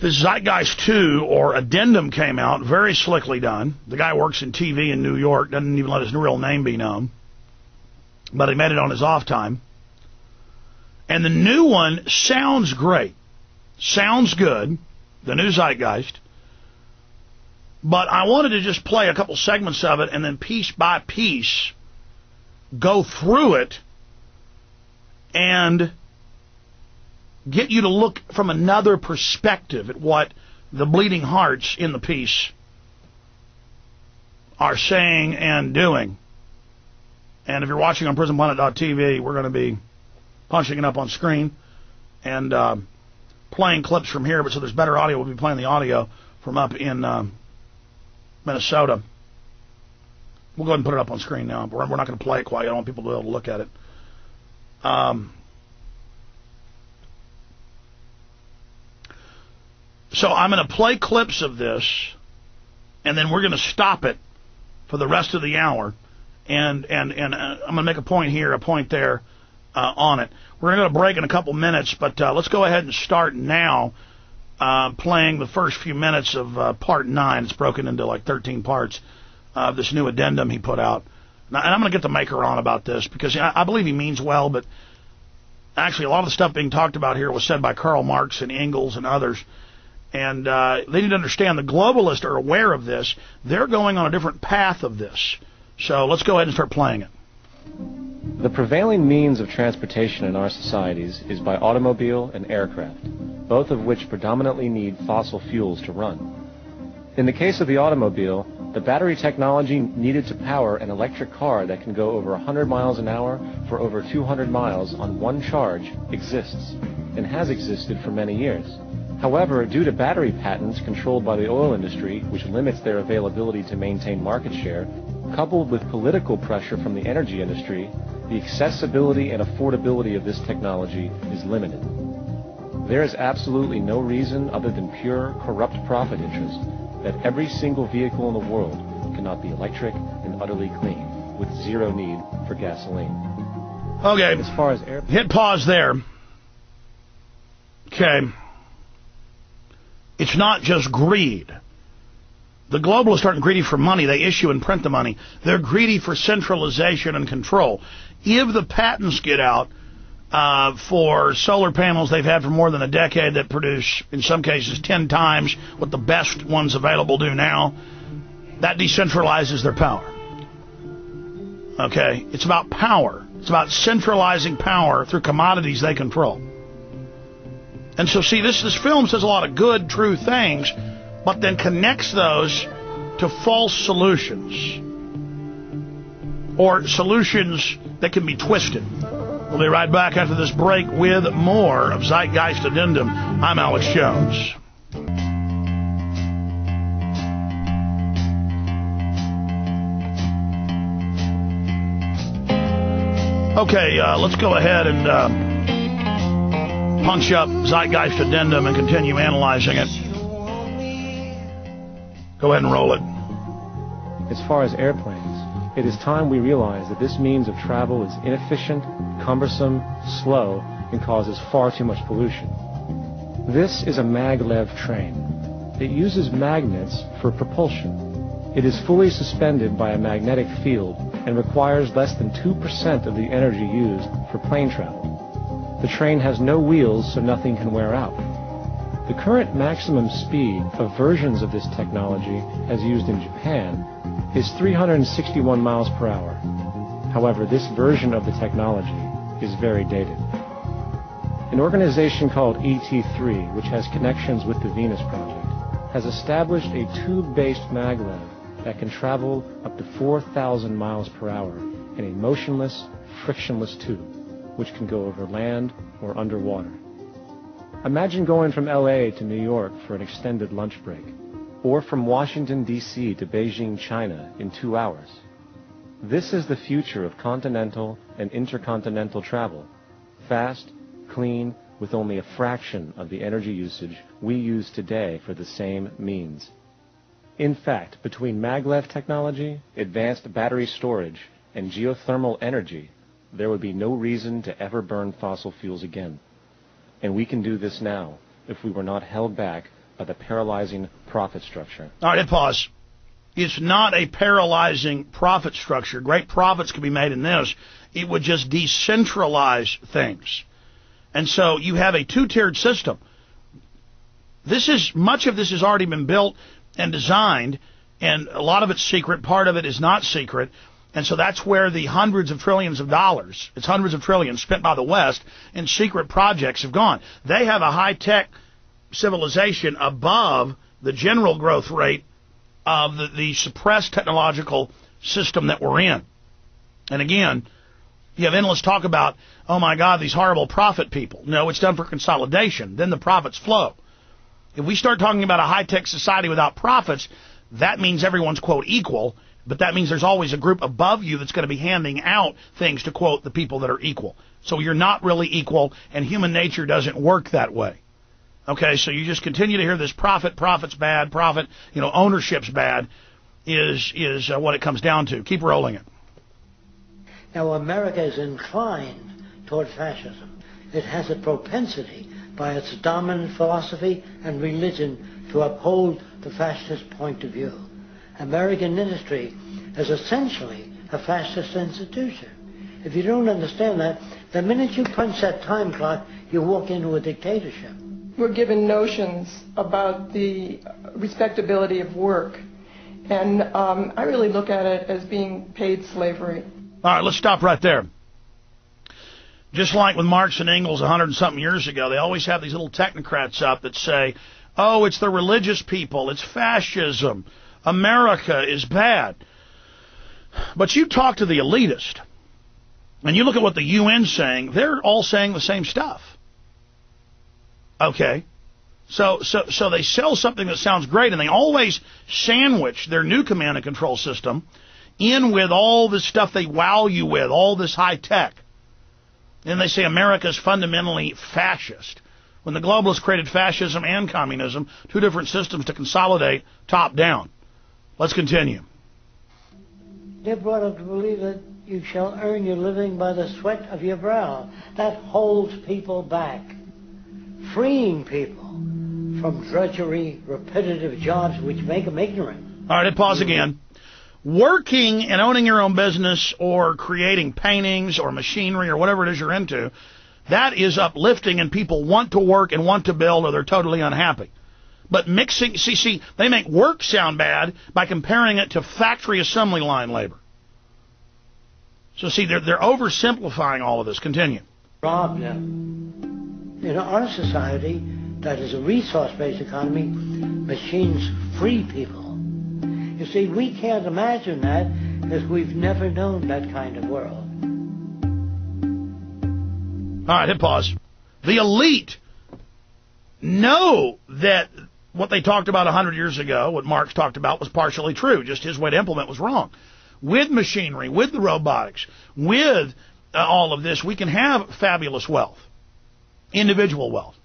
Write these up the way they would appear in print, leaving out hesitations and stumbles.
This Zeitgeist 2, or Addendum, came out, very slickly done. The guy works in TV in New York, doesn't even let his real name be known. But he made it on his off time. And the new one sounds great. Sounds good, the new Zeitgeist. But I wanted to just play a couple segments of it and then piece by piece go through it and get you to look from another perspective at what the bleeding hearts in the piece are saying and doing. And if you're watching on PrisonPlanet.tv, we're going to be punching it up on screen and playing clips from here. But so there's better audio, we'll be playing the audio from up in Minnesota. We'll go ahead and put it up on screen now. We're not going to play it quite. I don't want people to be able to look at it. So I'm going to play clips of this, and then we're going to stop it for the rest of the hour. And I'm going to make a point here, a point there on it. We're going to break in a couple minutes, but let's go ahead and start now playing the first few minutes of Part 9. It's broken into like 13 parts of this new addendum he put out. And I'm going to get the maker on about this because I believe he means well, but actually a lot of the stuff being talked about here was said by Karl Marx and Engels and others. And they need to understand the globalists are aware of this. They're going on a different path of this. So let's go ahead and start playing it. The prevailing means of transportation in our societies is by automobile and aircraft, both of which predominantly need fossil fuels to run. In the case of the automobile, the battery technology needed to power an electric car that can go over 100 miles an hour for over 200 miles on one charge exists, and has existed for many years. However, due to battery patents controlled by the oil industry, which limits their availability to maintain market share, coupled with political pressure from the energy industry, the accessibility and affordability of this technology is limited. There is absolutely no reason other than pure, corrupt profit interest that every single vehicle in the world cannot be electric and utterly clean, with zero need for gasoline. Okay, as far as hit pause there. Okay. It's not just greed. The globalists aren't greedy for money. They issue and print the money. They're greedy for centralization and control. If the patents get out for solar panels they've had for more than a decade that produce, in some cases, 10 times what the best ones available do now, that decentralizes their power. Okay? It's about power. It's about centralizing power through commodities they control. And so, see, this film says a lot of good, true things, but then connects those to false solutions, or solutions that can be twisted. We'll be right back after this break with more of Zeitgeist Addendum. I'm Alex Jones. Okay, let's go ahead and punch up Zeitgeist Addendum and continue analyzing it. Go ahead and roll it. As far as airplanes, it is time we realize that this means of travel is inefficient, cumbersome, slow, and causes far too much pollution. This is a maglev train. It uses magnets for propulsion. It is fully suspended by a magnetic field and requires less than 2% of the energy used for plane travel. The train has no wheels, so nothing can wear out. The current maximum speed of versions of this technology, as used in Japan, is 361 miles per hour. However, this version of the technology is very dated. An organization called ET3, which has connections with the Venus Project, has established a tube-based maglev that can travel up to 4,000 miles per hour in a motionless, frictionless tube, which can go over land or underwater. Imagine going from LA to New York for an extended lunch break, or from Washington, D.C. to Beijing, China in 2 hours. This is the future of continental and intercontinental travel. Fast, clean, with only a fraction of the energy usage we use today for the same means. In fact, between maglev technology, advanced battery storage, and geothermal energy, there would be no reason to ever burn fossil fuels again. And we can do this now if we were not held back by the paralyzing profit structure. All right, pause. It's not a paralyzing profit structure. Great profits could be made in this. It would just decentralize things. And so you have a two-tiered system. Much of this has already been built and designed, and a lot of it's secret. Part of it is not secret. And so that's where the hundreds of trillions of dollars, it's hundreds of trillions spent by the West in secret projects have gone. They have a high-tech civilization above the general growth rate of the suppressed technological system that we're in. And again, you have endless talk about, oh my God, these horrible profit people. No, it's done for consolidation. Then the profits flow. If we start talking about a high-tech society without profits, that means everyone's, quote, equal, but that means there's always a group above you that's going to be handing out things to, quote, the people that are equal. So you're not really equal, and human nature doesn't work that way. Okay, so you just continue to hear this profit's bad, ownership's bad, is what it comes down to. Keep rolling it. Now, America is inclined toward fascism. It has a propensity by its dominant philosophy and religion to uphold the fascist point of view. American industry is essentially a fascist institution. If you don't understand that, the minute you punch that time clock, you walk into a dictatorship. We're given notions about the respectability of work, and I really look at it as being paid slavery. All right, let's stop right there. Just like with Marx and Engels 100-something years ago, they always have these little technocrats up that say, oh, it's the religious people, it's fascism, America is bad. But you talk to the elitist, and you look at what the UN's saying, they're all saying the same stuff. Okay? So they sell something that sounds great, and they always sandwich their new command and control system in with all this stuff they wow you with, all this high tech. And they say America's fundamentally fascist. When the globalists created fascism and communism, two different systems to consolidate top down. Let's continue. They're brought up to believe that you shall earn your living by the sweat of your brow. That holds people back, freeing people from drudgery, repetitive jobs which make them ignorant. All right, pause again. Working and owning your own business or creating paintings or machinery or whatever it is you're into, that is uplifting, and people want to work and want to build, or they're totally unhappy. But mixing, see, they make work sound bad by comparing it to factory assembly line labor. So see, they're oversimplifying all of this. Continue. Rob them. In our society, that is a resource-based economy, machines free people. You see, we can't imagine that because we've never known that kind of world. All right, hit pause. The elite know that what they talked about 100 years ago, what Marx talked about, was partially true. Just his way to implement was wrong. With machinery, with the robotics, with all of this, we can have fabulous wealth, individual wealth.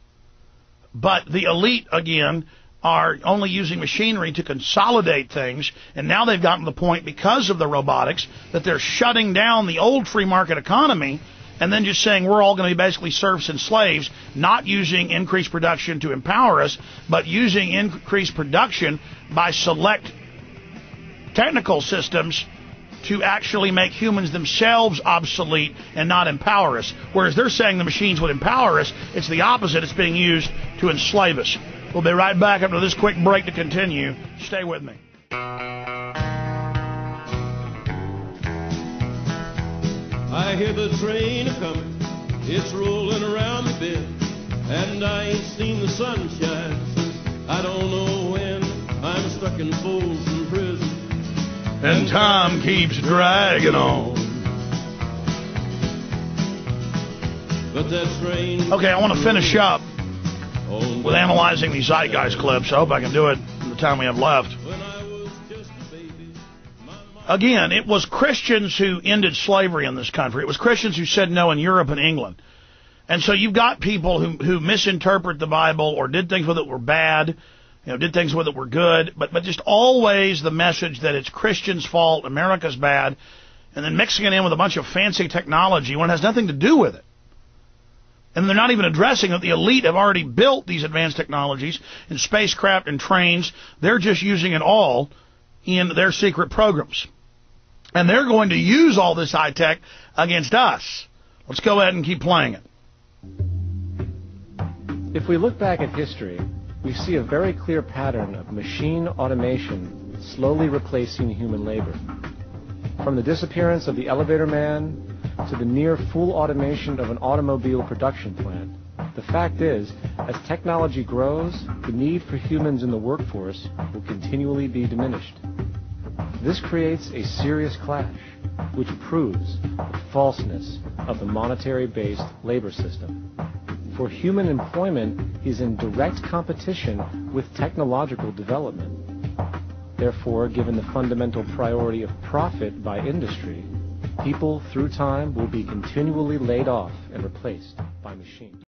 But the elite, again, are only using machinery to consolidate things, and now they've gotten to the point, because of the robotics, that they're shutting down the old free market economy and then just saying we're all going to be basically serfs and slaves, not using increased production to empower us, but using increased production by select technical systems to actually make humans themselves obsolete and not empower us. Whereas they're saying the machines would empower us, it's the opposite. It's being used to enslave us. We'll be right back after this quick break to continue. Stay with me. I hear the train a-coming, it's rolling around the bend, and I ain't seen the sunshine since I don't know when. I'm stuck in Folsom Prison, and time keeps dragging on. But that train... Okay, I want to finish up with analyzing these Zeitgeist clips. I hope I can do it in the time we have left. Again, it was Christians who ended slavery in this country. It was Christians who said no in Europe and England. And so you've got people who misinterpret the Bible or did things with it were bad, did things with it were good, but just always the message that it's Christians' fault, America's bad, and then mixing it in with a bunch of fancy technology when it has nothing to do with it. And they're not even addressing that the elite have already built these advanced technologies in spacecraft and trains. They're just using it all in their secret programs. And they're going to use all this high tech against us. Let's go ahead and keep playing it. If we look back at history, we see a very clear pattern of machine automation slowly replacing human labor. From the disappearance of the elevator man to the near full automation of an automobile production plant, the fact is, as technology grows, the need for humans in the workforce will continually be diminished. This creates a serious clash, which proves the falseness of the monetary-based labor system. For human employment is in direct competition with technological development. Therefore, given the fundamental priority of profit by industry, people through time will be continually laid off and replaced by machines.